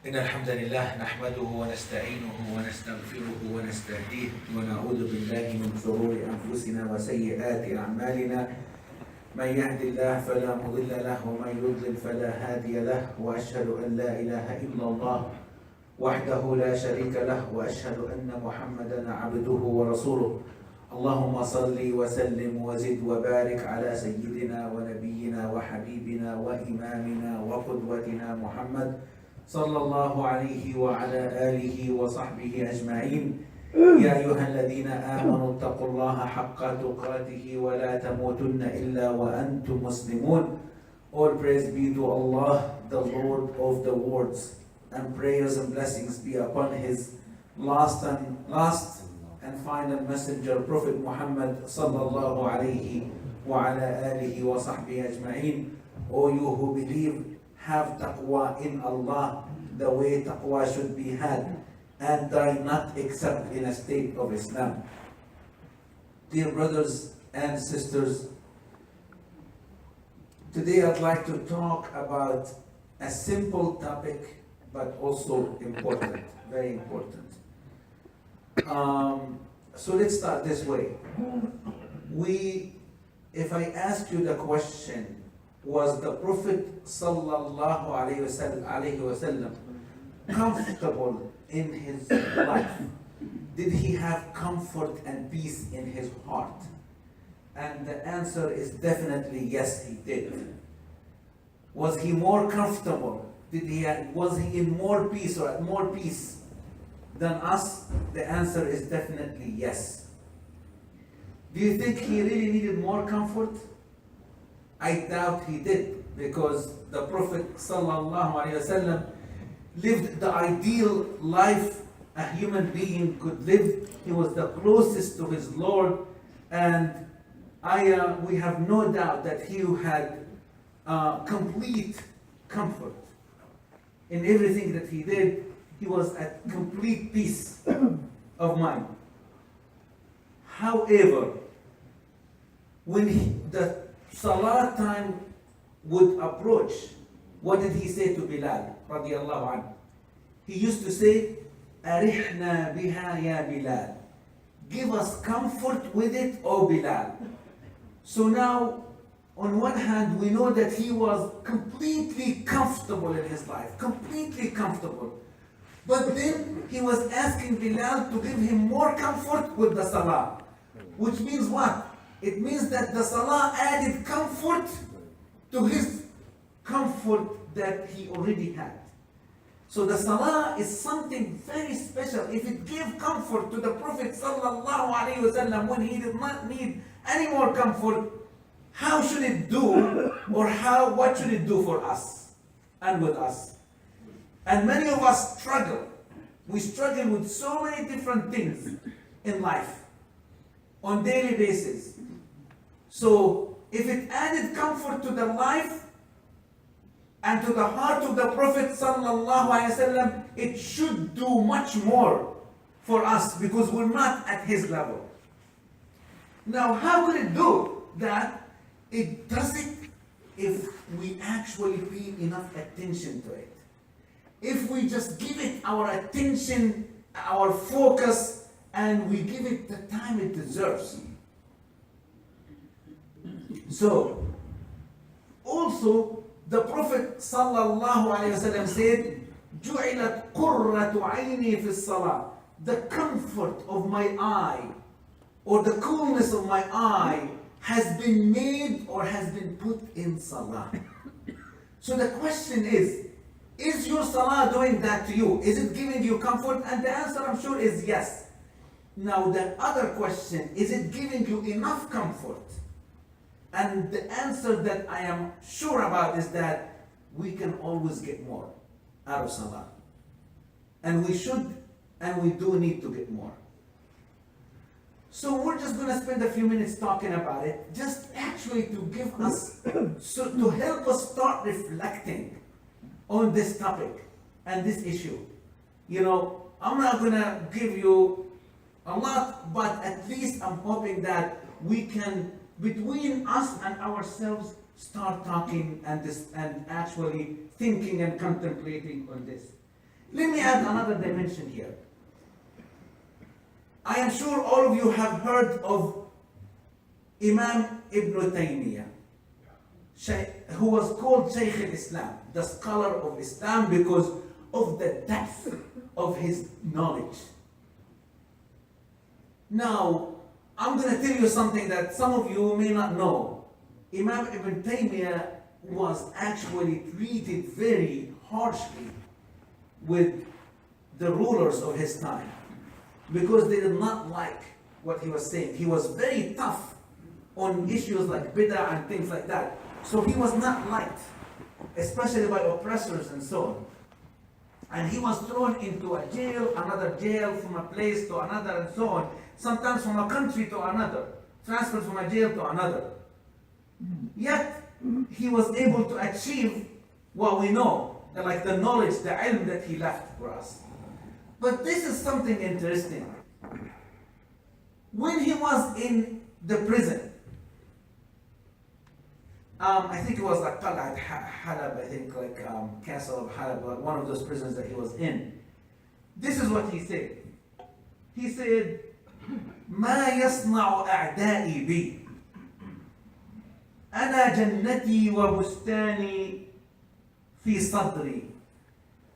إن الحمد لله نحمده ونستعينه ونستغفره ونستهديه ونعوذ بالله من شرور أنفسنا وسيئات أعمالنا. من يهد الله فلا مضل له ومن يضلل فلا هادي له، وأشهد أن لا إله إلا الله وحده لا شريك له، وأشهد أن محمدا عبده ورسوله. اللهم صل وسلم وزد وبارك على سيدنا ونبينا وحبيبنا وإمامنا وقدوتنا محمد صلى الله عليه وعلى آله وصحبه أجمعين. يا أيها الذين آمنوا اتقوا الله حق تقاته ولا تموتن إلا وأنتم مسلمون. All praise be to Allah, the Lord of the worlds, and prayers and blessings be upon His last and final messenger, Prophet Muhammad sallallahu alayhi wa ala alihi wa sahbihi ajma'in. O you who believe, have taqwa in Allah the way taqwa should be had, and die not except in a state of Islam. Dear brothers and sisters, today I'd like to talk about a simple topic but also important, very important. So let's start this way. If I ask you the question, was the Prophet sallallahu alayhi wasallam comfortable in his life? Did he have comfort and peace in his heart? And the answer is definitely yes, he did. Was he more comfortable? Was he in more peace or at more peace than us? The answer is definitely yes. Do you think he really needed more comfort? I doubt he did, because the Prophet ﷺ lived the ideal life a human being could live. He was the closest to his Lord, and we have no doubt that he had complete comfort in everything that he did. He was at complete peace of mind. However, when the Salah time would approach, what did he say to Bilal radiallahu anhu? He used to say, "Arihna biha ya Bilal." Give us comfort with it, O Bilal. So now, on one hand, we know that he was completely comfortable in his life, completely comfortable. But then he was asking Bilal to give him more comfort with the Salah. Which means what? It means that the Salah added comfort to his comfort that he already had. So the Salah is something very special. If it gave comfort to the Prophet sallallahu alaihi wasallam when he did not need any more comfort, how should it do, or what should it do for us and with us? And many of us struggle. We struggle with so many different things in life on daily basis. So if it added comfort to the life and to the heart of the Prophet sallallahu alaihi wasallam, it should do much more for us, because we're not at his level. Now, how could it do that? It does it if we actually pay enough attention to it. If we just give it our attention, our focus, and we give it the time it deserves. So, also, the Prophet sallallahu alaihi wasallam said, "Ju'ilat qurratu ayni fi salah." The comfort of my eye, or the coolness of my eye, has been made or has been put in salah. So the question is your salah doing that to you? Is it giving you comfort? And the answer, I'm sure, is yes. Now the other question, is it giving you enough comfort? And the answer that I am sure about is that we can always get more out of Salah. And we should, and we do need to get more. So we're just going to spend a few minutes talking about it, just actually to give us, to help us start reflecting on this topic and this issue. You know, I'm not going to give you a lot, but at least I'm hoping that we can, between us and ourselves, start talking and actually thinking and contemplating on this. Let me add another dimension here. I am sure all of you have heard of Imam Ibn Taymiyyah, who was called Shaykh al-Islam, the scholar of Islam, because of the depth of his knowledge. Now, I'm going to tell you something that some of you may not know. Imam Ibn Taymiyyah was actually treated very harshly with the rulers of his time because they did not like what he was saying. He was very tough on issues like bid'ah and things like that. So he was not liked, especially by oppressors and so on. And he was thrown into a jail, another jail, from a place to another and so on. Sometimes from a country to another, transferred from a jail to another. Yet, he was able to achieve what we know, like the knowledge, the ilm that he left for us. But this is something interesting. When he was in the prison, I think it was like Qal'at Halab, I think like Castle of Halab, one of those prisons that he was in. This is what he said. He said, ما يصنع أعدائي بي أنا جنتي وبستاني في صدري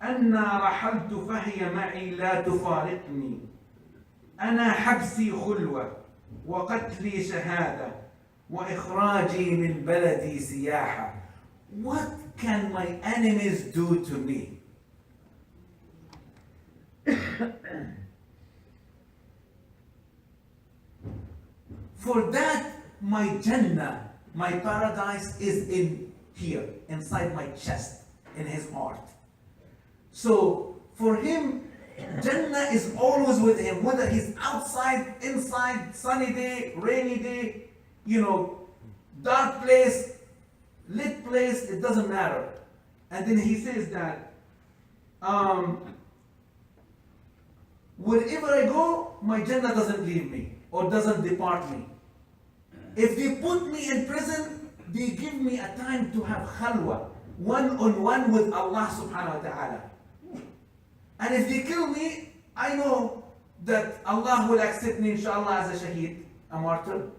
أنا رحلت فهي معي لا تفارقني أنا حبسي خلوة وقتلي شهادة وإخراجي من بلدي سياحة. What can my enemies do to me? For that, my Jannah, my paradise is in here, inside my chest, in his heart. So, for him, Jannah is always with him, whether he's outside, inside, sunny day, rainy day, dark place, lit place, it doesn't matter. And then he says that, wherever I go, my Jannah doesn't leave me, or doesn't depart me. If they put me in prison, they give me a time to have khalwa, one-on-one with Allah subhanahu wa ta'ala. And if they kill me, I know that Allah will accept me inshallah as a shaheed, a martyr.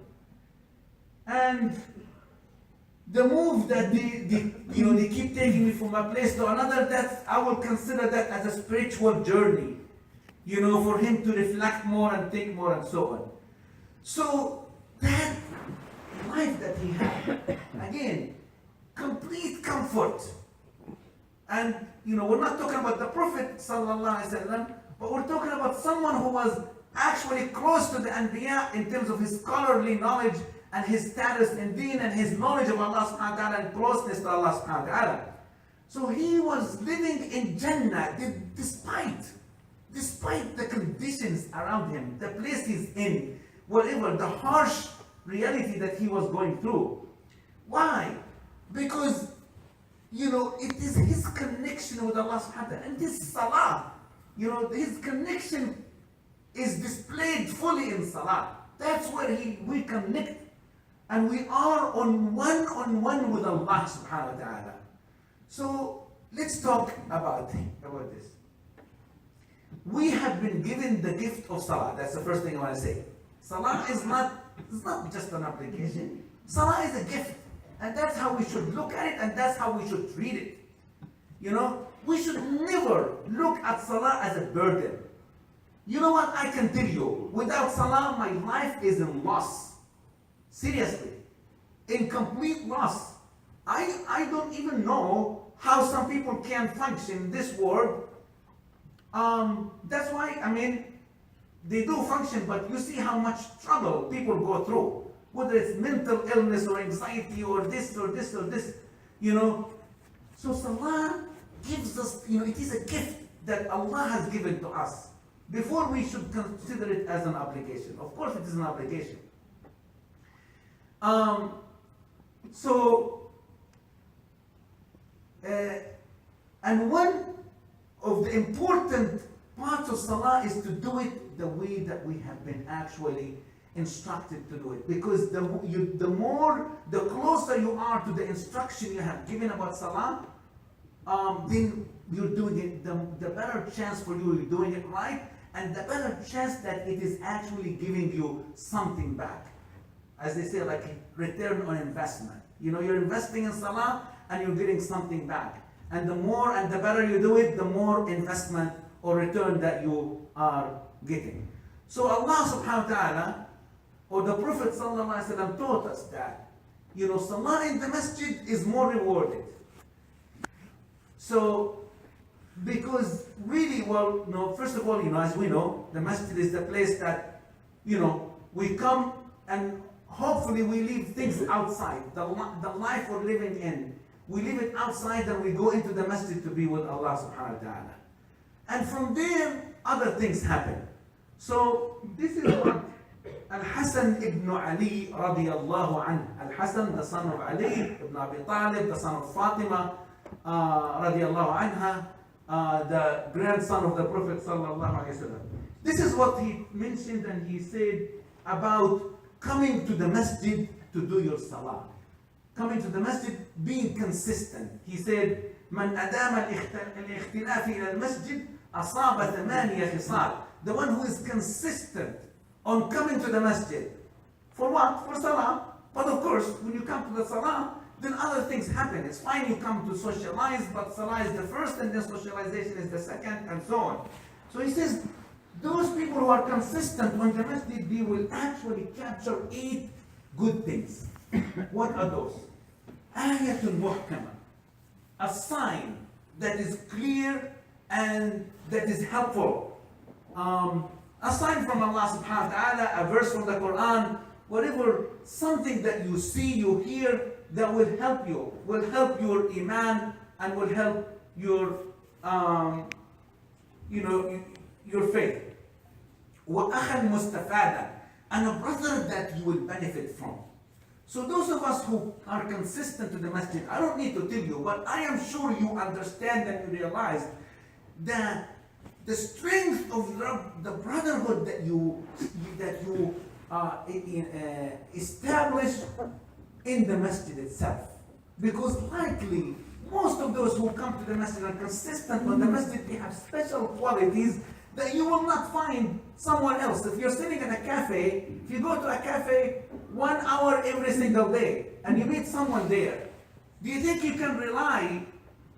And the move that they keep taking me from a place to another, that I will consider that as a spiritual journey, for him to reflect more and think more and so on. So that life that he had, again, complete comfort. And we're not talking about the Prophet sallallahu alaihi wasallam, but we're talking about someone who was actually close to the Anbiya in terms of his scholarly knowledge and his status in deen and his knowledge of Allah subhanahu wa ta'ala and closeness to Allah subhanahu wa ta'ala. So he was living in Jannah despite the conditions around him, the place he's in, whatever, the harsh reality that he was going through. Why? Because, it is his connection with Allah subhanahu wa ta'ala. And this salah, his connection is displayed fully in salah. That's where we connect. And we are on one with Allah subhanahu wa ta'ala. So let's talk about this. We have been given the gift of salah. That's the first thing I want to say. Salah is not just an obligation. Salah is a gift. And that's how we should look at it, and that's how we should treat it. We should never look at salah as a burden. You know what? I can tell you, without salah, my life is in loss. Seriously. In complete loss. I don't even know how some people can function in this world. That's why, they do function, but you see how much trouble people go through. Whether it's mental illness or anxiety or this or this or this, So salah gives us, it is a gift that Allah has given to us. Before we should consider it as an obligation. Of course it is an obligation. And one of the important parts of salah is to do it the way that we have been actually instructed to do it. Because the closer you are to the instruction you have given about salah, then you're doing it, the better chance for you, you're doing it right, and the better chance that it is actually giving you something back. As they say, like return on investment. You know, you're investing in salah and you're getting something back. And the more and the better you do it, the more investment or return that you are getting. So Allah subhanahu wa ta'ala, or the Prophet sallallahu alaihi wasallam taught us that, you know, salah in the masjid is more rewarded. So, because really, well, you know, first of all, you know, as we know, the masjid is the place that, you know, we come and hopefully we leave things outside. The life we're living in, we leave it outside and we go into the masjid to be with Allah subhanahu wa ta'ala. And from there, other things happen. So, this is what Al-Hasan ibn Ali radiyallahu anhu. Al-Hasan, the son of Ali ibn Abi Talib, the son of Fatima radiyallahu anha, the grandson of the Prophet sallallahu alaihi wasallam. This is what he mentioned, and he said about coming to the masjid to do your salah. Coming to the masjid, being consistent. He said, من أدام الاختلاف إلى المسجد أصاب ثمانية خصال. The one who is consistent on coming to the masjid. For what? For salah. But of course, when you come to the salah, then other things happen. It's fine you come to socialize, but salah is the first and then socialization is the second, and so on. So he says, those people who are consistent on the masjid, they will actually capture 8 good things. What are those? Ayatul muhkama. A sign that is clear and that is helpful. A sign from Allah subhanahu wa ta'ala, a verse from the Quran, whatever, something that you see, you hear, that will help you, will help your iman and will help your, you know, your faith. وَأَخًا مُسْتَفَادًا, and a brother that you will benefit from. So those of us who are consistent to the masjid, I don't need to tell you, but I am sure you understand and you realize that the strength of the brotherhood that you establish in the masjid itself. Because likely, most of those who come to the masjid are consistent on the masjid, they have special qualities that you will not find somewhere else. If you're sitting in a cafe, if you go to a cafe 1 hour every single day, and you meet someone there, do you think you can rely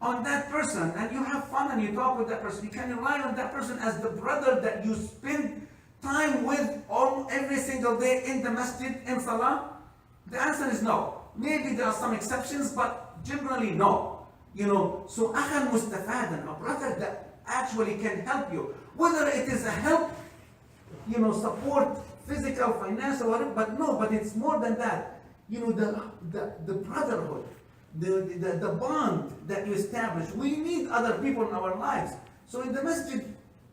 on that person and you have fun and you talk with that person? You can rely on that person as the brother that you spend time with every single day in the masjid, in salah? The answer is no. Maybe there are some exceptions, but generally no. You know, so akhan mustafadan, a brother that actually can help you. Whether it is a help, you know, support, physical, financial, whatever, but it's more than that. You know, the brotherhood, the bond that you establish. We need other people in our lives. So in the masjid,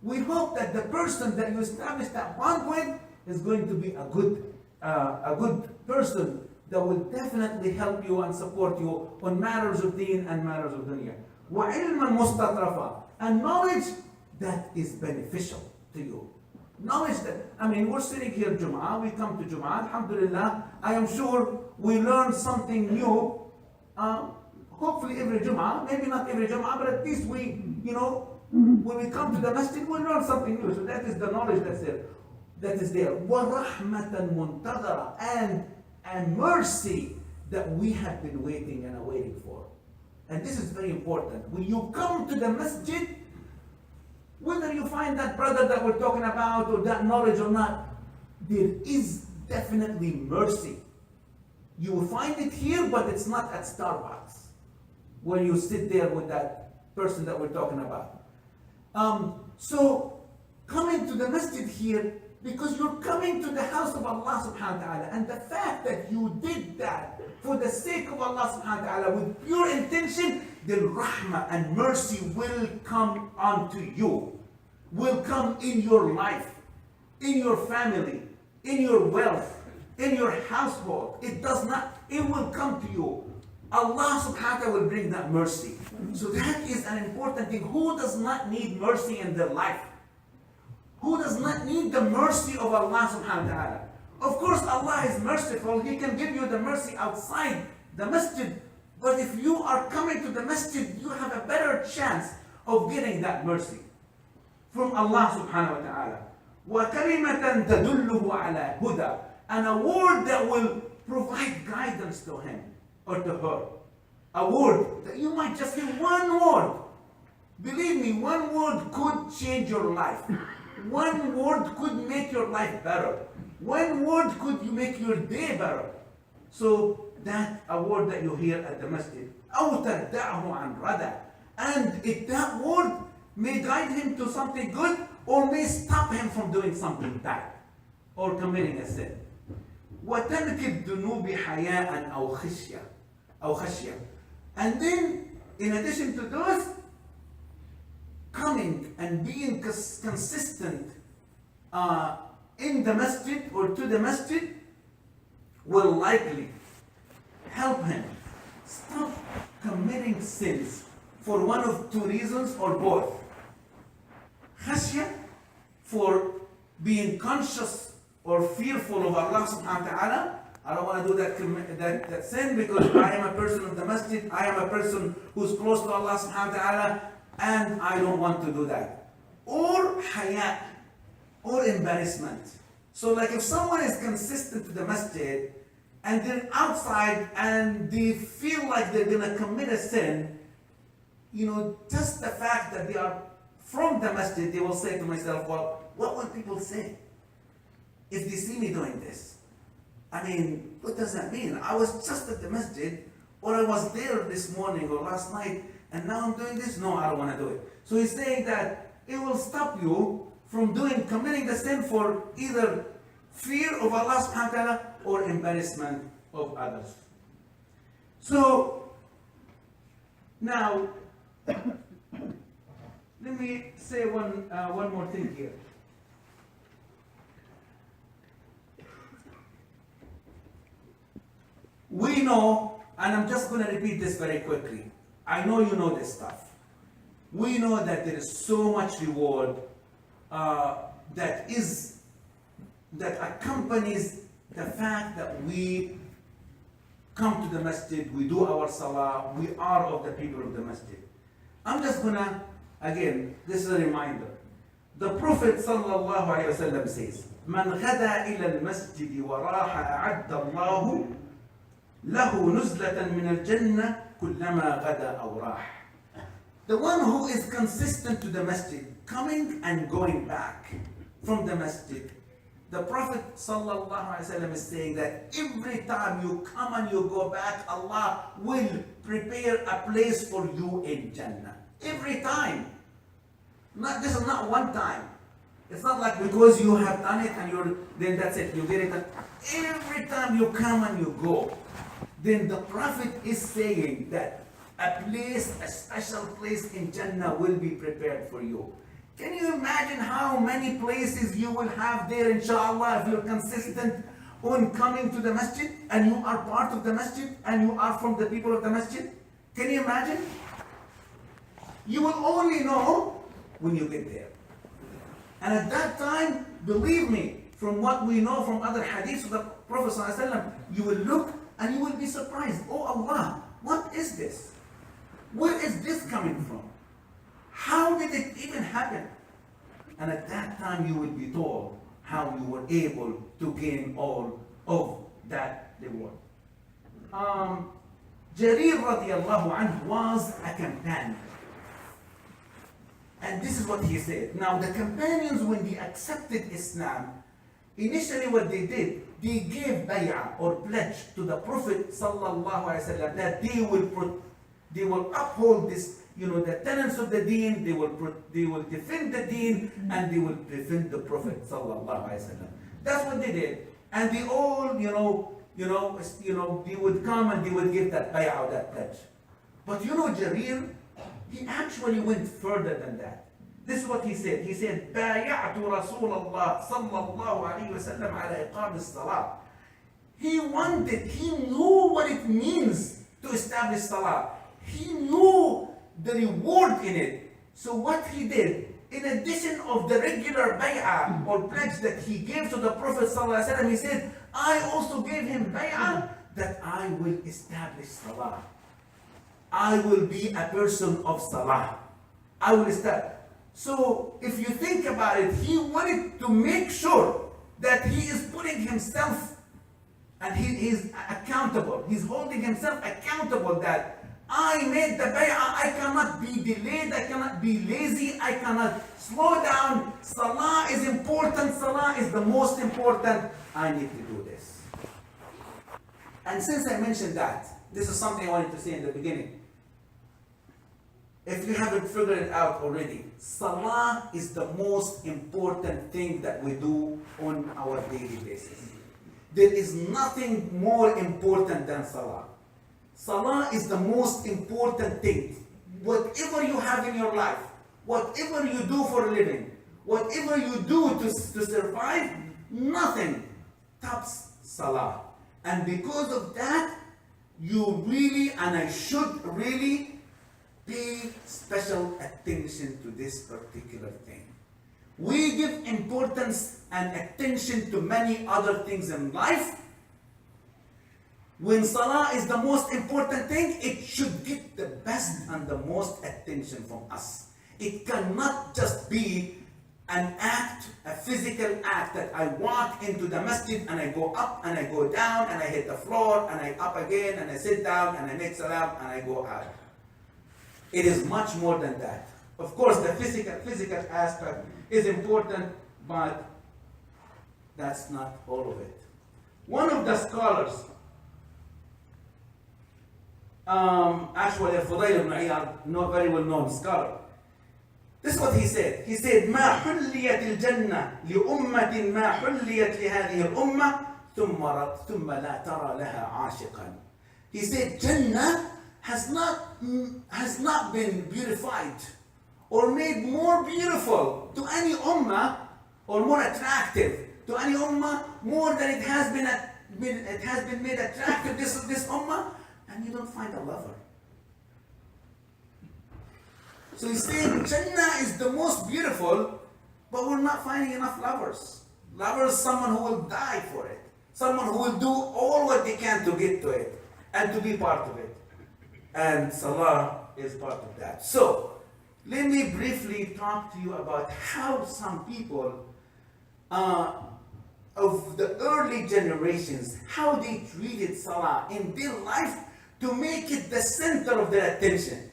we hope that the person that you establish that bond with is going to be a good person that will definitely help you and support you on matters of deen and matters of dunya. وَعِلْمًا مُسْتَطْرَفًا, and knowledge that is beneficial to you. Knowledge that, I mean, we're sitting here Jum'ah, we come to Jum'ah, alhamdulillah, I am sure we learn something new, hopefully every Jum'ah, maybe not every Jum'ah, but at least we, you know, when we come to the masjid, we learn something new. So that is the knowledge that's there. That is there. وَرَحْمَةً مُنْتَظَرًا, and mercy that we have been waiting and awaiting for. And this is very important. When you come to the masjid, whether you find that brother that we're talking about or that knowledge or not, there is definitely mercy. You will find it here, but it's not at Starbucks, where you sit there with that person that we're talking about. So, coming to the masjid here, because you're coming to the house of Allah subhanahu wa ta'ala, and the fact that you did that for the sake of Allah subhanahu wa ta'ala with pure intention, then rahmah and mercy will come onto you, will come in your life, in your family, in your wealth, in your household. It will come to you. Allah subhanahu wa ta'ala will bring that mercy. So that is an important thing. Who does not need mercy in their life? Who does not need the mercy of Allah subhanahu wa ta'ala? Of course, Allah is merciful. He can give you the mercy outside the masjid But if you are coming to the masjid, you have a better chance of getting that mercy from Allah subhanahu wa ta'ala. وَكَلِمَةً تَدُلُّهُ عَلَى هُدَى, and a word that will provide guidance to him or to her. A word that you might just hear one word. Believe me, one word could change your life. One word could make your life better. One word could make your day better. So that a word that you hear at the masjid, أو تردعه عن ردى, and if that word may guide him to something good or may stop him from doing something bad or committing a sin. وترك الذنوب حياء أو خشية. And then, in addition to those, coming and being consistent in the masjid or to the masjid will likely help him stop committing sins for one of two reasons or both. Khashya, for being conscious or fearful of Allah subhanahu wa ta'ala. I don't want to do that sin because I am a person of the masjid, I am a person who's close to Allah subhanahu wa ta'ala, and I don't want to do that. Or haya, or embarrassment. So like if someone is consistent to the masjid and they're outside and they feel like they're going to commit a sin, just the fact that they are from the masjid, they will say to myself, well, what will people say if they see me doing this? I mean, what does that mean? I was just at the masjid, or I was there this morning or last night, and now I'm doing this? No, I don't want to do it. So he's saying that it will stop you from committing the sin for either fear of Allah subhanahu wa ta'ala or embarrassment of others. So, now, let me say one more thing here. We know, and I'm just going to repeat this very quickly. I know you know this stuff. We know that there is so much reward that accompanies the fact that we come to the masjid, we do our salah, we are of the people of the masjid. I'm just going to, again, this is a reminder. The Prophet sallallahu alayhi wa sallam says, من غدا إلى المسجد وراح أعد الله له نزلة من الجنة كلما غدا أو راح. The one who is consistent to the masjid, coming and going back from the masjid. The Prophet sallallahu alaihi wasallam is saying that every time you come and you go back, Allah will prepare a place for you in Jannah. Every time. This is not one time. It's not like because you have done it and then that's it, you get it. Every time you come and you go, then the Prophet is saying that a special place in Jannah will be prepared for you. Can you imagine how many places you will have there, inshallah, if you're consistent on coming to the masjid and you are part of the masjid and you are from the people of the masjid? Can you imagine? You will only know when you get there. And at that time, believe me, from what we know from other hadiths of the Prophet ﷺ, you will look and you will be surprised. Oh Allah, what is this? Where is this coming from? How did it even happen? And at that time you will be told how you were able to gain all of that reward. Jarir radiallahu anhu was a companion. And this is what he said. Now the companions, when they accepted Islam, initially what they did, they gave bay'ah or pledge to the Prophet sallallahu alaihi wasallam that they will uphold this, the tenets of the deen, they will defend the deen, and they will defend the Prophet sallallahu alaihi wasallam. That's what they did. And they all, they would come and they would give that bay'ah, that pledge. But Jarir, he actually went further than that. This is what he said. He said, بايعت رسول الله صلى الله عليه وسلم على إقام الصلاة. He knew what it means to establish salah. He knew the reward in it. So what he did, in addition of the regular bay'ah or pledge that he gave to the Prophet sallallahu alaihi wasallam, he said, I also gave him bay'ah that I will establish salah. I will be a person of salah. I will start. So if you think about it, he wanted to make sure that he is putting himself and he is accountable. He's holding himself accountable that I made the bay'ah, I cannot be delayed, I cannot be lazy, I cannot slow down. Salah is important, salah is the most important. I need to do this. And since I mentioned that, this is something I wanted to say in the beginning. If you haven't figured it out already, salah is the most important thing that we do on our daily basis. There is nothing more important than salah. Salah is the most important thing. Whatever you have in your life, whatever you do for a living, whatever you do to survive, nothing tops salah. And because of that, you really, and I should really, pay special attention to this particular thing. We give importance and attention to many other things in life. When salah is the most important thing, it should get the best and the most attention from us. It cannot just be an act, a physical act that I walk into the masjid and I go up and I go down and I hit the floor and I up again and I sit down and I make salam and I go out. It is much more than that. Of course, the physical aspect is important, but that's not all of it. One of the scholars, actually Fudayl ibn Iyad, not very well known scholar, this is what he said. He said, ما حليت الجنة لأمة ما حليت لهذه الأمة ثم لا ترى لها عاشقا. He said, Jannah has not been beautified or made more beautiful to any ummah or more attractive to any ummah more than it has been made attractive this ummah, and you don't find a lover. So he's saying Jannah is the most beautiful, but we're not finding enough lovers. Lovers, someone who will die for it, someone who will do all what they can to get to it and to be part of it. And salah is part of that. So let me briefly talk to you about how some people of the early generations, how they treated salah in their life to make it the center of their attention.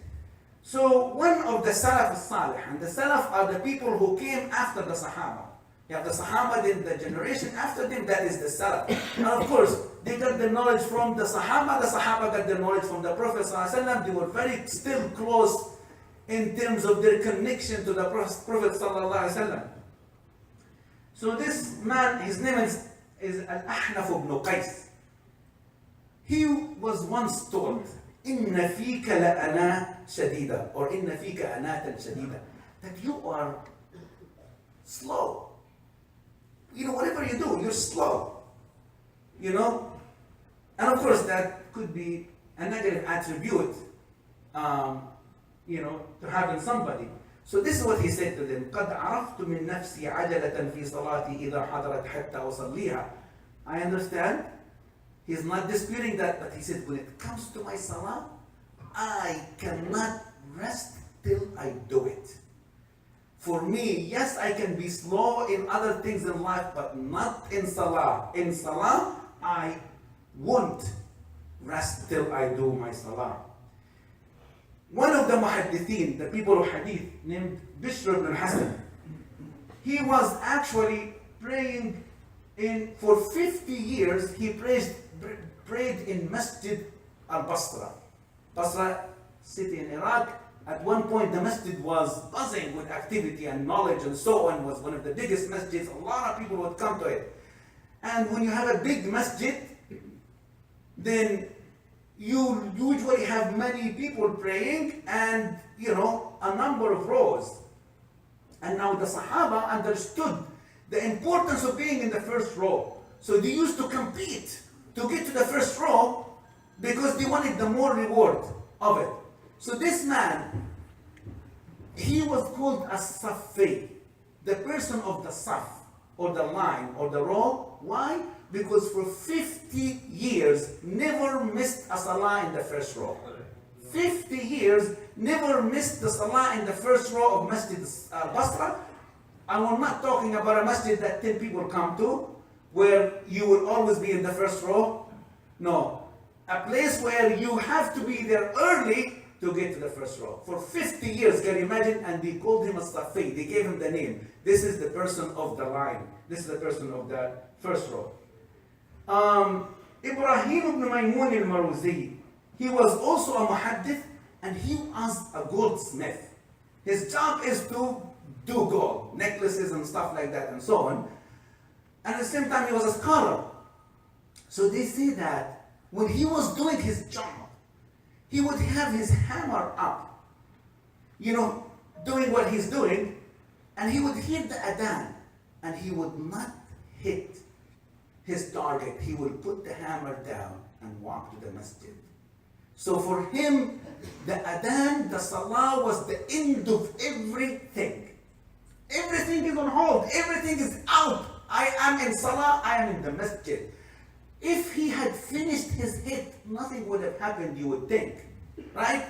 So one of the Salaf al-Salih, and the Salaf are the people who came after the Sahaba. You have the Sahaba, then the generation after them, that is the Salaf. And of course, they got their knowledge from the Sahaba got their knowledge from the Prophet ﷺ. They were very still close in terms of their connection to the Prophet ﷺ. So this man, his name is Al-Ahnaf ibn Qais. He was once told, إِنَّ فِيكَ لَأَنَا شَدِيدًا, or إِنَّ فِيكَ أَنَاتًا شَدِيدًا, that you are slow. You know, whatever you do, you're slow. You know? And of course, that could be a negative attribute, you know, to having somebody. So this is what he said to them. قَدْ عَرَفْتُ مِن نَفْسِي عَجَلَةً فِي صَلَاتِي إِذَا حَضَرَتْ حَتَّى أُصَلِّيهَا. I understand. He's not disputing that, but he said, when it comes to my salah, I cannot rest till I do it. For me, yes, I can be slow in other things in life, but not in salah. In salah, I won't rest till I do my salah. One of the muhaddithin, the people of hadith, named Bishr ibn Hassan, he was actually praying for 50 years, he prayed in Masjid al-Basra. Basra city in Iraq. At one point the masjid was buzzing with activity and knowledge and so on, was one of the biggest masjids. A lot of people would come to it. And when you have a big masjid, then you usually have many people praying and, you know, a number of rows. And now the Sahaba understood the importance of being in the first row. So they used to compete to get to the first row because they wanted the more reward of it. So this man, he was called a Safi, the person of the Saf, or the line, or the row. Why? Because for 50 years, never missed a salah in the first row. 50 years, never missed the salah in the first row of Masjid Basra. And we're not talking about a masjid that 10 people come to, where you will always be in the first row. No, a place where you have to be there early to get to the first row. For 50 years, can you imagine? And they called him a Safi. They gave him the name. This is the person of the line. This is the person of the first row. Ibrahim ibn Maymun al-Maruzi, he was also a muhaddith, and he was a goldsmith. His job is to do gold, necklaces and stuff like that and so on. And at the same time, he was a scholar. So they say that when he was doing his job, he would have his hammer up, doing what he's doing, and he would hit the adhan, and he would not hit his target. He would put the hammer down and walk to the masjid. So for him, the adhan, the salah was the end of everything. Everything is on hold. Everything is out. I am in salah. I am in the masjid. If he had finished his hit, nothing would have happened, you would think. Right?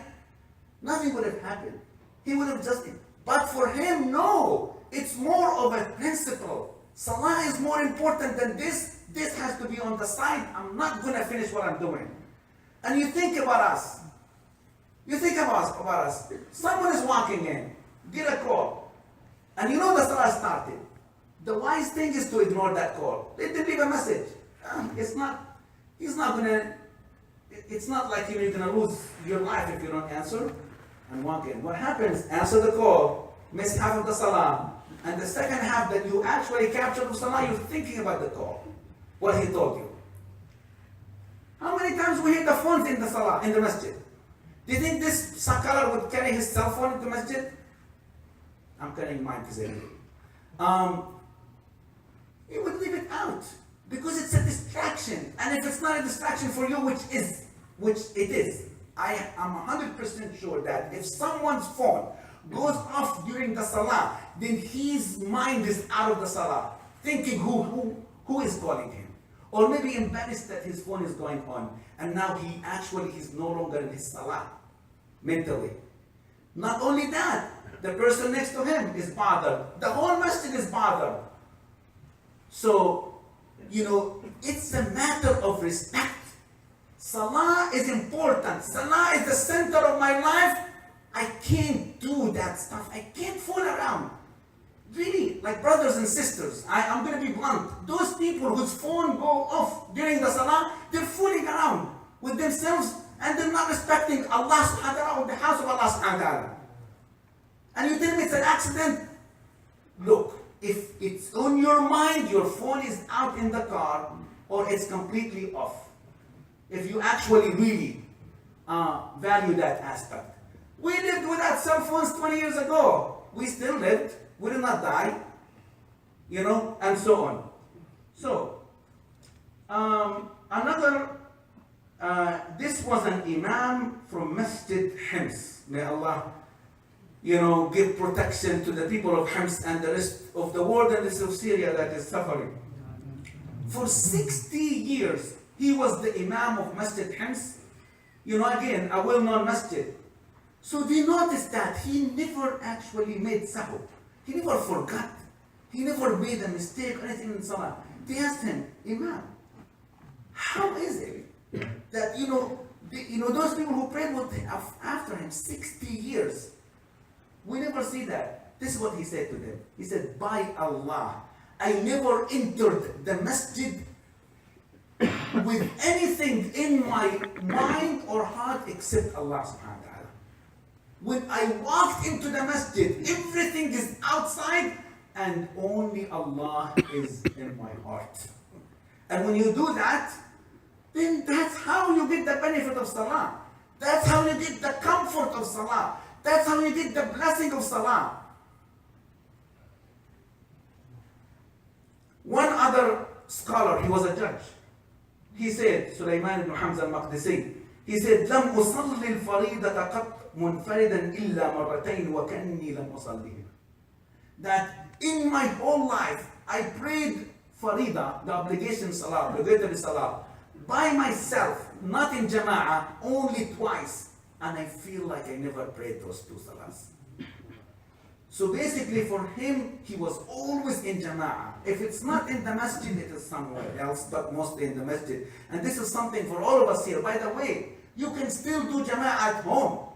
Nothing would have happened. He would have just... But for him, no. It's more of a principle. Salah is more important than this. This has to be on the side. I'm not going to finish what I'm doing. And you think about us. You think about us. Someone is walking in, get a call, and you know the salah started. The wise thing is to ignore that call. Let them leave a message. It's not like you're going to lose your life if you don't answer and walk in. What happens? Answer the call, miss half of the salah, and the second half that you actually captured the salah, you're thinking about the call, what he told you. How many times we hit the phones in the salah, in the masjid? Do you think this scholar would carry his cell phone into masjid? I'm carrying mine because I need it. He would leave it out because it's a distraction. And if it's not a distraction for you, which it is, I am 100% sure that if someone's phone goes off during the salah, then his mind is out of the salah, thinking who is calling him. Or maybe embarrassed that his phone is going on, and now he's no longer in his salah, mentally. Not only that, the person next to him is bothered. The whole masjid is bothered. So, it's a matter of respect. Salah is important. Salah is the center of my life. I can't do that stuff. I can't fool around. Really, like brothers and sisters, I'm going to be blunt. Those people whose phone go off during the salah, they're fooling around with themselves and they're not respecting Allah subhanahu wa ta'ala or the house of Allah subhanahu wa ta'ala. And you tell me it's an accident? Look, if it's on your mind, your phone is out in the car or it's completely off. If you actually really value that aspect. We lived without cell phones 20 years ago. We still lived. We did not die, and so on. So, this was an imam from Masjid Hims. May Allah, give protection to the people of Hims and the rest of the world and the rest of Syria that is suffering. For 60 years, he was the imam of Masjid Hims. Again, a well-known masjid. So they noticed that he never actually made sahw. He never forgot. He never made a mistake or anything in salah. They asked him, Imam, how is it that, those people who prayed with him after him 60 years, we never see that. This is what he said to them. He said, by Allah, I never entered the masjid with anything in my mind or heart except Allah subhanahu wa ta'ala. When I walked into the masjid, everything is outside and only Allah is in my heart. And when you do that, then that's how you get the benefit of salah. That's how you get the comfort of salah. That's how you get the blessing of salah. One other scholar, he was a judge. He said, Sulaiman ibn Hamza al-Maqdisi, he said, لم أصلي الفريضة قط منفردا إلا مرتين وكأني لم أصليها. That in my whole life, I prayed farida, the obligation salah, obligatory salah, by myself, not in jama'ah, only twice. and I feel like I never prayed those 2 salahs. So basically for him, he was always in jama'ah. If it's not in the masjid, it is somewhere else, but mostly in the masjid. And this is something for all of us here. By the way, you can still do jama'ah at home,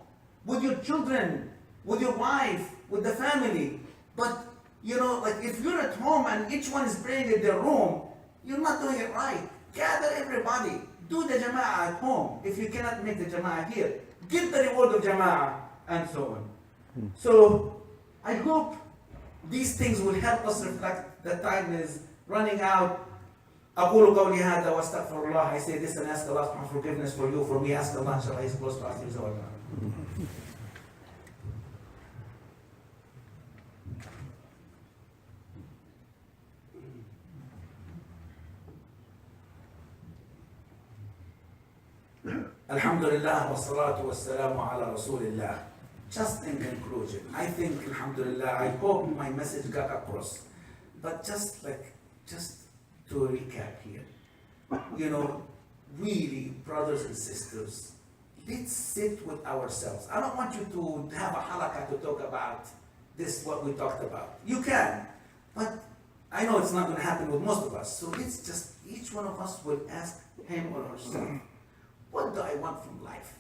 with your children, with your wife, with the family. But, like if you're at home and each one is praying in their room, you're not doing it right. Gather everybody. Do the jama'ah at home. If you cannot make the jama'ah here, get the reward of jama'ah, and so on. So, I hope these things will help us reflect. The time is running out. أقول قولي هذا وأستغفر الله. I say this and ask Allah for forgiveness for you. For me, ask Allah, inshallah, He's close to us. Alhamdulillah wa salatu wa salamu ala Rasulillah. Just in conclusion, I think, alhamdulillah, I hope my message got across. But just to recap here, really, brothers and sisters, let's sit with ourselves. I don't want you to have a halakah to talk about this, what we talked about. You can, but I know it's not going to happen with most of us. So let's just, each one of us will ask him or herself, what do I want from life?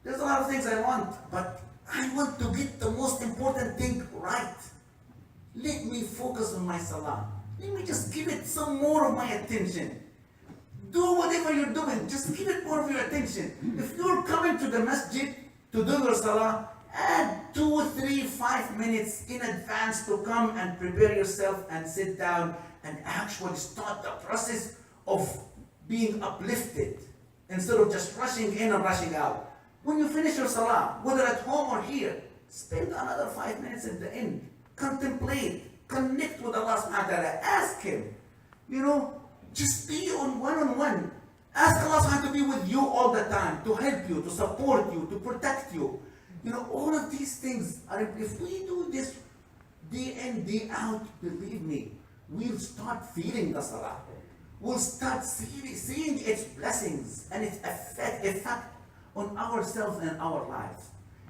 There's a lot of things I want, but I want to get the most important thing right. Let me focus on my salah. Let me just give it some more of my attention. Do whatever you're doing, just give it more of your attention. If you're coming to the masjid to do your salah, add 2, 3, 5 minutes in advance to come and prepare yourself and sit down and actually start the process of being uplifted instead of just rushing in and rushing out. When you finish your salah, whether at home or here, spend another 5 minutes at the end. Contemplate, connect with Allah subhanahu wa ta'ala, ask Him. Just be on one-on-one. Ask Allah subhanahu wa ta'ala to be with you all the time, to help you, to support you, to protect you. All of these things are, if we do this day in, day out, believe me, we'll start feeling the salah. We'll start seeing its blessings and its effect on ourselves and our lives.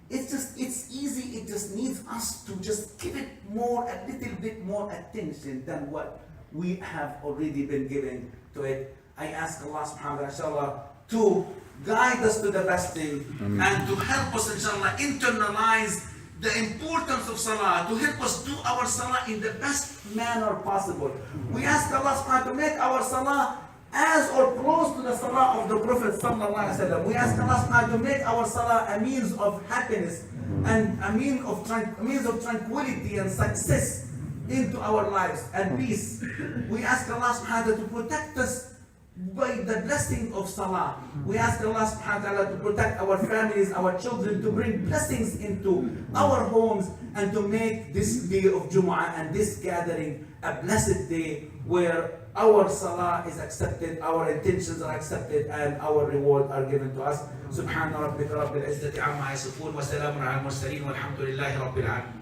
It's easy. It just needs us to just give it a little bit more attention than what we have already been giving to it. I ask Allah subhanahu wa ta'ala to guide us to the best thing and to help us, inshallah, internalize the importance of salah, to help us do our salah in the best manner possible. We ask Allah subhanahu wa ta'ala to make our salah as or close to the salah of the Prophet sallallahu alaihi wasallam. We ask Allah subhanahu wa ta'ala to make our salah a means of happiness and a means of tranquility and success into our lives and peace. We ask Allah subhanahu wa ta'ala to protect us by the blessing of salah. We ask Allah subhanahu wa ta'ala to protect our families, our children, to bring blessings into our homes and to make this day of Jumu'ah and this gathering a blessed day where our salah is accepted, our intentions are accepted, and our reward are given to us. Subhana rabbika rabbil izzati amma yasifun wa salamun ala al-mursalin walhamdulillahi rabbil alamin.